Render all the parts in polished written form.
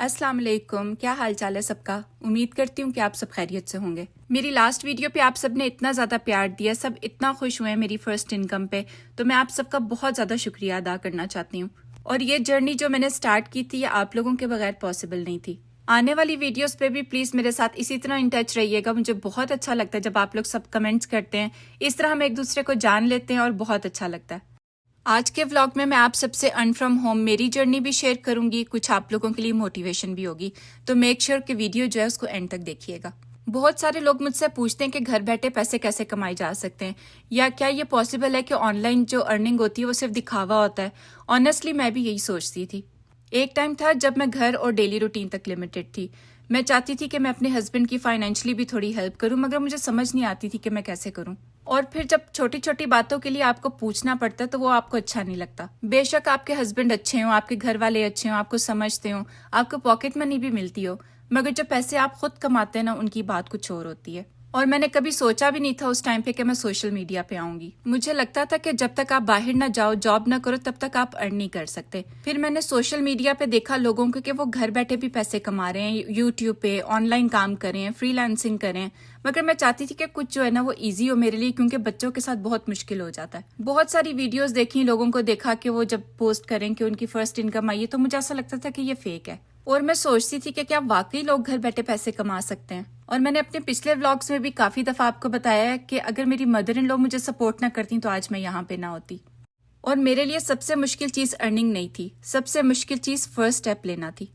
अस्सलाम वालेकुम। क्या हाल चाल है सबका। उम्मीद करती हूँ कि आप सब खैरियत से होंगे। मेरी लास्ट वीडियो पे आप सब ने इतना ज़्यादा प्यार दिया, सब इतना खुश हुए हैं मेरी फर्स्ट इनकम पे, तो मैं आप सबका बहुत ज़्यादा शुक्रिया अदा करना चाहती हूँ। और ये जर्नी जो मैंने स्टार्ट की थी ये आप लोगों के बगैर पॉसिबल नहीं थी। आने वाली वीडियोस पे भी प्लीज़ मेरे साथ इसी तरह इन टच रहिएगा। मुझे बहुत अच्छा लगता है जब आप लोग सब कमेंट्स करते हैं, इस तरह हम एक दूसरे को जान लेते हैं और बहुत अच्छा लगता है। आज के व्लॉग में मैं आप सबसे अर्न फ्रॉम होम मेरी जर्नी भी शेयर करूंगी, कुछ आप लोगों के लिए मोटिवेशन भी होगी, तो मेक श्योर कि वीडियो जो है उसको एंड तक देखिएगा। बहुत सारे लोग मुझसे पूछते हैं कि घर बैठे पैसे कैसे कमाए जा सकते हैं, या क्या ये पॉसिबल है कि ऑनलाइन जो अर्निंग होती है वो सिर्फ दिखावा होता है। ऑनेस्टली मैं भी यही सोचती थी। एक टाइम था जब मैं घर और डेली रूटीन तक लिमिटेड थी। मैं चाहती थी कि मैं अपने हस्बैंड की फाइनेंशियली भी थोड़ी हेल्प करूं, मगर मुझे समझ नहीं आती थी कि मैं कैसे करूं। और फिर जब छोटी छोटी बातों के लिए आपको पूछना पड़ता है तो वो आपको अच्छा नहीं लगता। बेशक आपके हस्बैंड अच्छे हों, आपके घर वाले अच्छे हों, आपको समझते हों, आपको पॉकेट मनी भी मिलती हो, मगर जो पैसे आप खुद कमाते हैं ना, उनकी बात कुछ और होती है। और मैंने कभी सोचा भी नहीं था उस टाइम पे कि मैं सोशल मीडिया पे आऊंगी। मुझे लगता था कि जब तक आप बाहर ना जाओ, जॉब ना करो, तब तक आप अर्न नहीं कर सकते। फिर मैंने सोशल मीडिया पे देखा लोगों को कि वो घर बैठे भी पैसे कमा रहे हैं, यूट्यूब पे ऑनलाइन काम कर रहे हैं, फ्रीलांसिंग कर रहे हैं। मगर मैं चाहती थी कि कुछ जो है ना वो इजी हो मेरे लिए, क्योंकि बच्चों के साथ बहुत मुश्किल हो जाता है। बहुत सारी वीडियोस देखी, लोगों को देखा कि वो जब पोस्ट करें कि उनकी फर्स्ट इनकम आई है, तो मुझे ऐसा लगता था कि ये फेक है। और मैं सोचती थी कि क्या वाकई लोग घर बैठे पैसे कमा सकते हैं। और मैंने अपने पिछले व्लॉग्स में भी काफी दफा आपको बताया है कि अगर मेरी मदर इन लॉ मुझे सपोर्ट ना करती तो आज मैं यहाँ पे ना होती। और मेरे लिए सबसे मुश्किल चीज अर्निंग नहीं थी, सबसे मुश्किल चीज फर्स्ट स्टेप लेना थी।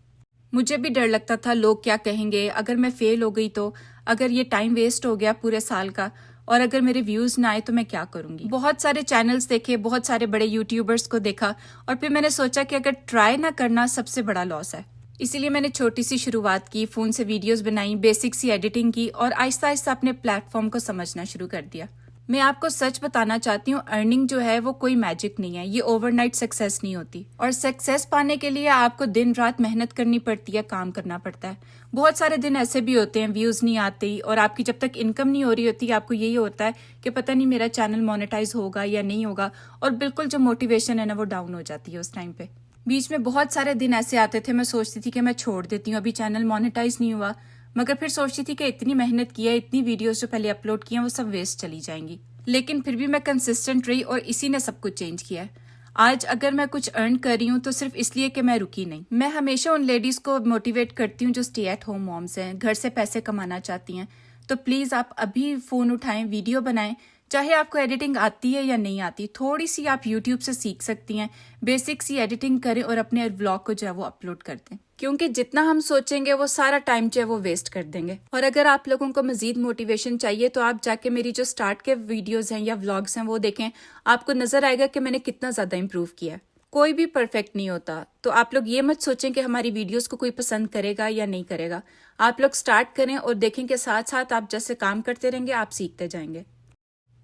मुझे भी डर लगता था लोग क्या कहेंगे, अगर मैं फेल हो गई तो, अगर ये टाइम वेस्ट हो गया पूरे साल का, और अगर मेरे व्यूज ना आए तो मैं क्या करूंगी। बहुत सारे चैनल्स देखे, बहुत सारे बड़े यूट्यूबर्स को देखा, और फिर मैंने सोचा कि अगर ट्राई ना करना सबसे बड़ा लॉस है। इसीलिए मैंने छोटी सी शुरुआत की, फोन से वीडियोस बनाई, बेसिक सी एडिटिंग की, और आहिस्ता आहिस्ता अपने प्लेटफॉर्म को समझना शुरू कर दिया। मैं आपको सच बताना चाहती हूँ, अर्निंग जो है वो कोई मैजिक नहीं है, ये ओवरनाइट सक्सेस नहीं होती। और सक्सेस पाने के लिए आपको दिन रात मेहनत करनी पड़ती है, काम करना पड़ता है। बहुत सारे दिन ऐसे भी होते हैं व्यूज नहीं आते, और आपकी जब तक इनकम नहीं हो रही होती आपको यही होता है कि पता नहीं मेरा चैनल मोनेटाइज होगा या नहीं होगा, और बिल्कुल जो मोटिवेशन है ना वो डाउन हो जाती है उस टाइम पे। बीच में बहुत सारे दिन ऐसे आते थे, मैं सोचती थी कि मैं छोड़ देती हूँ, अभी चैनल मोनेटाइज नहीं हुआ, मगर फिर सोचती थी कि इतनी मेहनत की है, इतनी वीडियोस जो पहले अपलोड की हैं वो सब वेस्ट चली जाएंगी। लेकिन फिर भी मैं कंसिस्टेंट रही और इसी ने सब कुछ चेंज किया है। आज अगर मैं कुछ अर्न कर रही हूँ तो सिर्फ इसलिए कि मैं रुकी नहीं। मैं हमेशा उन लेडीज को मोटिवेट करती हूँ जो स्टे एट होम मॉम्स हैं, घर से पैसे कमाना चाहती हैं। तो प्लीज आप अभी फोन उठाएं, वीडियो बनाएं, चाहे आपको एडिटिंग आती है या नहीं आती, थोड़ी सी आप यूट्यूब से सीख सकती हैं, बेसिक सी एडिटिंग करें और अपने व्लॉग को जो है वो अपलोड कर दें। क्योंकि जितना हम सोचेंगे वो सारा टाइम जो है वो वेस्ट कर देंगे। और अगर आप लोगों को मजीद मोटिवेशन चाहिए तो आप जाके मेरी जो स्टार्ट के वीडियोस हैं या व्लॉग्स हैं वो देखें, आपको नजर आएगा कि मैंने कितना ज्यादा इम्प्रूव किया है। कोई भी परफेक्ट नहीं होता, तो आप लोग ये मत सोचें कि हमारी वीडियोस को कोई पसंद करेगा या नहीं करेगा। आप लोग स्टार्ट करें और देखें कि साथ साथ आप जैसे काम करते रहेंगे आप सीखते जाएंगे।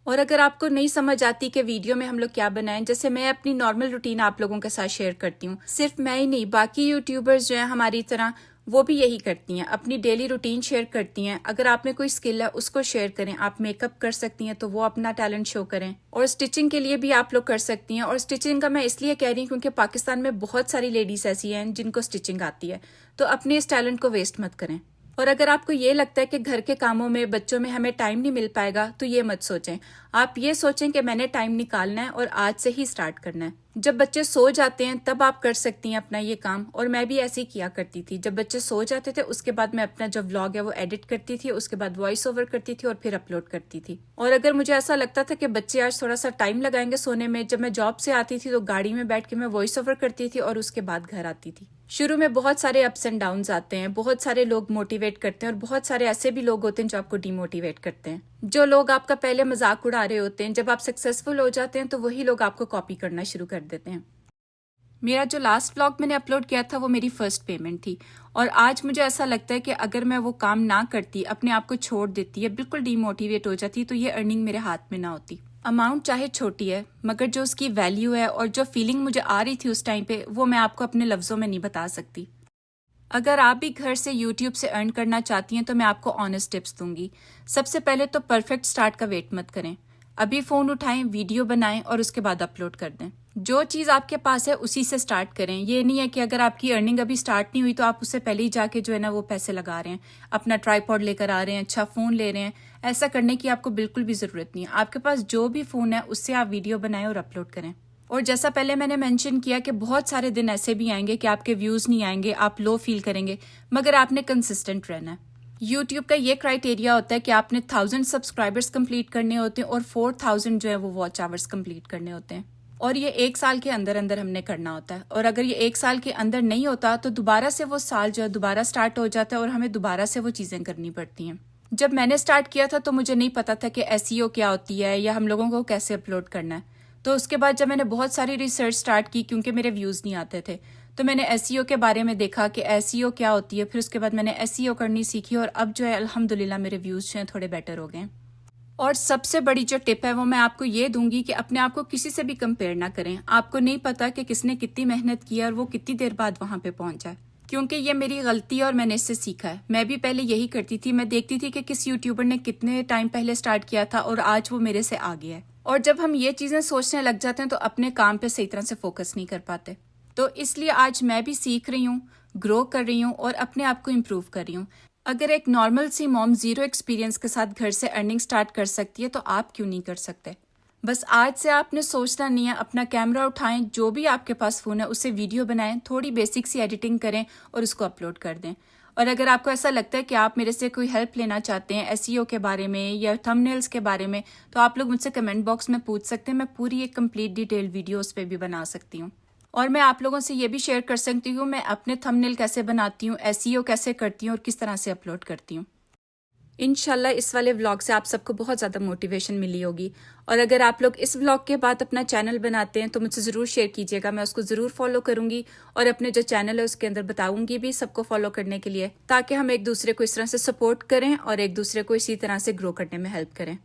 और अगर आपको नहीं समझ आती कि वीडियो में हम लोग क्या बनाएं, जैसे मैं अपनी नॉर्मल रूटीन आप लोगों के साथ शेयर करती हूँ, सिर्फ मैं ही नहीं बाकी यूट्यूबर्स जो हैं हमारी तरह वो भी यही करती हैं, अपनी डेली रूटीन शेयर करती हैं। अगर आप में कोई स्किल है उसको शेयर करें, आप मेकअप कर सकती हैं तो वो अपना टैलेंट शो करें, और स्टिचिंग के लिए भी आप लोग कर सकती हैं। और स्टिचिंग का मैं इसलिए कह रही हूँ क्योंकि पाकिस्तान में बहुत सारी लेडीज ऐसी हैं जिनको स्टिचिंग आती है, तो अपने इस टैलेंट को वेस्ट मत करें। और अगर आपको ये लगता है कि घर के कामों में, बच्चों में हमें टाइम नहीं मिल पाएगा, तो ये मत सोचें। आप ये सोचें कि मैंने टाइम निकालना है और आज से ही स्टार्ट करना है। जब बच्चे सो जाते हैं तब आप कर सकती हैं अपना ये काम, और मैं भी ऐसे ही किया करती थी। जब बच्चे सो जाते थे उसके बाद मैं अपना जो व्लॉग है वो एडिट करती थी, उसके बाद वॉइस ओवर करती थी और फिर अपलोड करती थी। और अगर मुझे ऐसा लगता था कि बच्चे आज थोड़ा सा टाइम लगाएंगे सोने में, जब मैं जॉब से आती थी तो गाड़ी में बैठ के मैं वॉइस ओवर करती थी और उसके बाद घर आती थी। शुरू में बहुत सारे अप्स एंड डाउन्स आते हैं, बहुत सारे लोग मोटिवेट करते हैं और बहुत सारे ऐसे भी लोग होते हैं जो आपको डिमोटिवेट करते हैं। जो लोग आपका पहले मजाक उड़ा रहे होते हैं, जब आप सक्सेसफुल हो जाते हैं तो वही लोग आपको कॉपी करना शुरू कर देते हैं। मेरा जो लास्ट व्लॉग मैंने अपलोड किया था वो मेरी फर्स्ट पेमेंट थी, और आज मुझे ऐसा लगता है कि अगर मैं वो काम ना करती, अपने आप को छोड़ देती है, बिल्कुल डिमोटिवेट हो जाती, तो ये अर्निंग मेरे हाथ में ना होती। अमाउंट चाहे छोटी है, मगर जो उसकी वैल्यू है और जो फीलिंग मुझे आ रही थी उस टाइम पे, वो मैं आपको अपने लफ्जों में नहीं बता सकती। अगर आप भी घर से यूट्यूब से अर्न करना चाहती हैं तो मैं आपको ऑनेस्ट टिप्स दूंगी। सबसे पहले तो परफेक्ट स्टार्ट का वेट मत करें। ابھی فون اٹھائیں، ویڈیو بنائیں اور اس کے بعد اپلوڈ کر دیں. جو چیز آپ کے پاس ہے اسی سے سٹارٹ کریں. یہ نہیں ہے کہ اگر آپ کی ارننگ ابھی سٹارٹ نہیں ہوئی تو آپ اس سے پہلے ہی جا کے جو ہے نا وہ پیسے لگا رہے ہیں، اپنا ٹرائی پوڈ لے کر آ رہے ہیں، اچھا فون لے رہے ہیں. ایسا کرنے کی آپ کو بالکل بھی ضرورت نہیں ہے. آپ کے پاس جو بھی فون ہے اس سے آپ ویڈیو بنائیں اور اپلوڈ کریں. اور جیسا پہلے میں نے مینشن کیا کہ بہت سارے دن ایسے بھی آئیں گے کہ آپ کے ویوز نہیں آئیں گے، آپ لو فیل کریں گے، مگر آپ نے کنسسٹنٹ رہنا ہے. یوٹیوب کا یہ کرائیٹیریا ہوتا ہے کہ آپ نے 1000 سبسکرائبرز کمپلیٹ کرنے ہوتے ہیں اور 4000 جو ہے وہ واچ آورز کمپلیٹ کرنے ہوتے ہیں. اور یہ 1 سال کے اندر اندر ہم نے کرنا ہوتا ہے. اور اگر یہ 1 سال کے اندر نہیں ہوتا تو دوبارہ سے وہ سال جو ہے دوبارہ سٹارٹ ہو جاتا ہے اور ہمیں دوبارہ سے وہ چیزیں کرنی پڑتی ہیں. جب میں نے سٹارٹ کیا تھا تو مجھے نہیں پتا تھا کہ SEO کیا ہوتی ہے یا ہم لوگوں کو کیسے اپلوڈ کرنا ہے. تو اس کے بعد جب میں نے بہت ساری ریسرچ سٹارٹ کی کیونکہ میرے ویوز نہیں آتے تھے تو میں نے SEO کے بارے میں دیکھا کہ SEO کیا ہوتی ہے. پھر اس کے بعد میں نے SEO کرنی سیکھی اور اب جو ہے الحمدللہ میرے ویوز جو ہیں تھوڑے بیٹر ہو گئے ہیں. اور سب سے بڑی جو ٹپ ہے وہ میں آپ کو یہ دوں گی کہ اپنے آپ کو کسی سے بھی کمپیئر نہ کریں. آپ کو نہیں پتا کہ کس نے کتنی محنت کی ہے اور وہ کتنی دیر بعد وہاں پہ پہنچا ہے. کیونکہ یہ میری غلطی ہے اور میں نے اس سے سیکھا ہے. میں بھی پہلے یہی کرتی تھی، میں دیکھتی تھی کہ کس یوٹیوبر نے کتنے ٹائم پہلے سٹارٹ کیا تھا اور آج وہ میرے سے آگے ہے. اور جب ہم یہ چیزیں سوچنے لگ جاتے ہیں تو اپنے کام پہ صحیح طرح سے فوکس نہیں کر پاتے. تو اس لیے آج میں بھی سیکھ رہی ہوں، گرو کر رہی ہوں اور اپنے آپ کو امپروو کر رہی ہوں. اگر ایک نارمل سی موم زیرو ایکسپیرینس کے ساتھ گھر سے ارننگ سٹارٹ کر سکتی ہے تو آپ کیوں نہیں کر سکتے؟ بس آج سے آپ نے سوچنا نہیں ہے، اپنا کیمرہ اٹھائیں، جو بھی آپ کے پاس فون ہے اس سے ویڈیو بنائیں، تھوڑی بیسک سی ایڈیٹنگ کریں اور اس کو اپلوڈ کر دیں. اور اگر آپ کو ایسا لگتا ہے کہ آپ میرے سے کوئی ہیلپ لینا چاہتے ہیں SEO کے بارے میں یا تھمبنیلز کے بارے میں تو آپ لوگ مجھ سے کمنٹ باکس میں پوچھ سکتے ہیں. میں پوری ایک کمپلیٹ ڈیٹیل ویڈیو اس پہ بھی بنا سکتی ہوں. اور میں آپ لوگوں سے یہ بھی شیئر کر سکتی ہوں میں اپنے تھمبنیل کیسے بناتی ہوں، SEO کیسے کرتی ہوں اور کس طرح سے اپلوڈ کرتی ہوں. انشاءاللہ اس والے ولاگ سے آپ سب کو بہت زیادہ موٹیویشن ملی ہوگی. اور اگر آپ لوگ اس ولاگ کے بعد اپنا چینل بناتے ہیں تو مجھ سے ضرور شیئر کیجیے گا. میں اس کو ضرور فالو کروں گی اور اپنے جو چینل ہے اس کے اندر بتاؤں گی بھی سب کو فالو کرنے کے لیے، تاکہ ہم ایک دوسرے کو اس طرح سے سپورٹ کریں اور ایک دوسرے کو اسی طرح سے گرو کرنے میں ہیلپ کریں.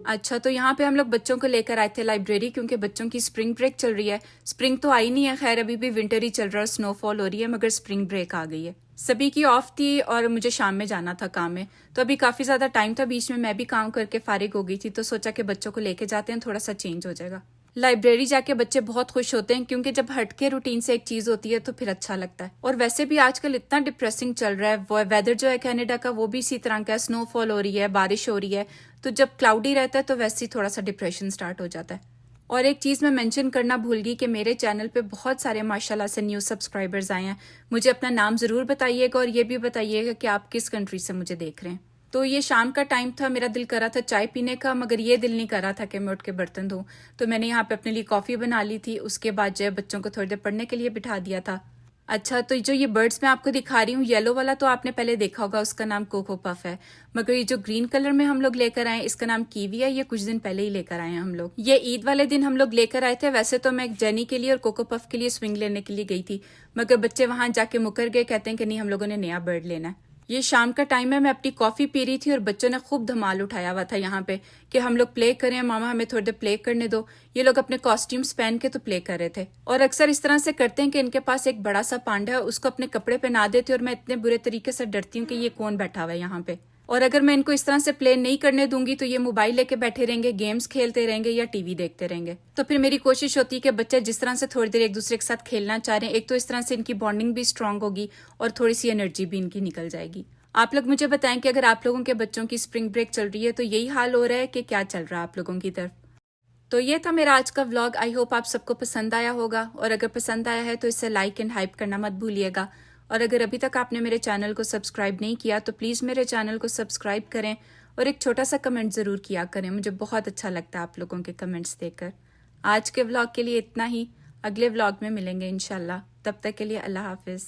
اچھا، تو یہاں پہ ہم لوگ بچوں کو لے کر آئے تھے لائبریری کیونکہ بچوں کی اسپرنگ بریک چل رہی ہے. اسپرنگ تو آئی نہیں ہے، خیر ابھی بھی ونٹر ہی چل رہا ہے، سنو فال ہو رہی ہے، مگر اسپرنگ بریک آ گئی ہے. سبھی کی آف تھی اور مجھے شام میں جانا تھا کام میں، تو ابھی کافی زیادہ ٹائم تھا بیچ میں بھی کام کر کے فارغ ہو گئی تھی، تو سوچا کہ بچوں کو لے کے جاتے ہیں، تھوڑا سا چینج ہو جائے گا. لائبریری جا کے بچے بہت خوش ہوتے ہیں کیونکہ جب ہٹ کے روٹین سے ایک چیز ہوتی ہے تو پھر اچھا لگتا ہے. اور ویسے بھی آج کل اتنا ڈپریسنگ چل رہا ہے، ویدر جو ہے کینیڈا کا وہ بھی اسی طرح کا ہے، سنو فال ہو رہی ہے، بارش ہو رہی ہے، تو جب کلاؤڈی رہتا ہے تو ویسے ہی تھوڑا سا ڈپریشن سٹارٹ ہو جاتا ہے. اور ایک چیز میں مینشن کرنا بھول گئی کہ میرے چینل پہ بہت سارے ماشاءاللہ سے نیو سبسکرائبرز آئے ہیں. مجھے اپنا نام ضرور بتائیے گا اور یہ بھی بتائیے گا کہ آپ کس کنٹری سے مجھے دیکھ رہے ہیں. تو یہ شام کا ٹائم تھا، میرا دل کر رہا تھا چائے پینے کا، مگر یہ دل نہیں کر رہا تھا کہ میں اٹھ کے برتن دھوں. تو میں نے یہاں پہ اپنے لیے کافی بنا لی تھی. اس کے بعد جو ہے بچوں کو تھوڑی دیر پڑھنے کے لیے بٹھا دیا تھا. اچھا، تو جو یہ برڈز میں آپ کو دکھا رہی ہوں، یلو والا تو آپ نے پہلے دیکھا ہوگا، اس کا نام کوکو پف ہے. مگر یہ جو گرین کلر میں ہم لوگ لے کر آئے اس کا نام کیوی ہے. یہ کچھ دن پہلے ہی لے کر آئے ہیں ہم لوگ. یہ عید والے دن ہم لوگ لے کر آئے تھے. ویسے تو میں جینی کے لیے اور کوکو پف کے لیے سوئنگ لینے کے لیے گئی تھی، مگر بچے وہاں جا کے مکر گئے، کہتے ہیں کہ نہیں ہم لوگوں نے نیا برڈ لینا ہے. یہ شام کا ٹائم ہے، میں اپنی کافی پی رہی تھی اور بچوں نے خوب دھمال اٹھایا ہوا تھا یہاں پہ کہ ہم لوگ پلے کریں، ماما ہمیں تھوڑی دیر پلے کرنے دو. یہ لوگ اپنے کاسٹیومز پہن کے تو پلے کر رہے تھے. اور اکثر اس طرح سے کرتے ہیں کہ ان کے پاس ایک بڑا سا پانڈا ہے، اس کو اپنے کپڑے پہنا دیتے اور میں اتنے برے طریقے سے ڈرتی ہوں کہ یہ کون بیٹھا ہوا ہے یہاں پہ. اور اگر میں ان کو اس طرح سے پلے نہیں کرنے دوں گی تو یہ موبائل لے کے بیٹھے رہیں گے، گیمز کھیلتے رہیں گے یا ٹی وی دیکھتے رہیں گے. تو پھر میری کوشش ہوتی ہے کہ بچے جس طرح سے تھوڑی دیر ایک دوسرے کے ساتھ کھیلنا چاہ رہے ہیں، ایک تو اس طرح سے ان کی بانڈنگ بھی اسٹرانگ ہوگی اور تھوڑی سی انرجی بھی ان کی نکل جائے گی. آپ لوگ مجھے بتائیں کہ اگر آپ لوگوں کے بچوں کی اسپرنگ بریک چل رہی ہے تو یہی حال ہو رہا ہے کہ کیا چل رہا ہے آپ لوگوں کی طرف. تو یہ تھا میرا آج کا ولاگ. آئی ہوپ آپ سب کو پسند آیا ہوگا، اور اگر پسند آیا ہے تو اسے لائک اینڈ ہائپ کرنا مت بھولیے گا. اور اگر ابھی تک آپ نے میرے چینل کو سبسکرائب نہیں کیا تو پلیز میرے چینل کو سبسکرائب کریں اور ایک چھوٹا سا کمنٹ ضرور کیا کریں. مجھے بہت اچھا لگتا ہے آپ لوگوں کے کمنٹس دیکھ کر. آج کے ولاگ کے لیے اتنا ہی، اگلے ولاگ میں ملیں گے انشاءاللہ. تب تک کے لیے اللہ حافظ.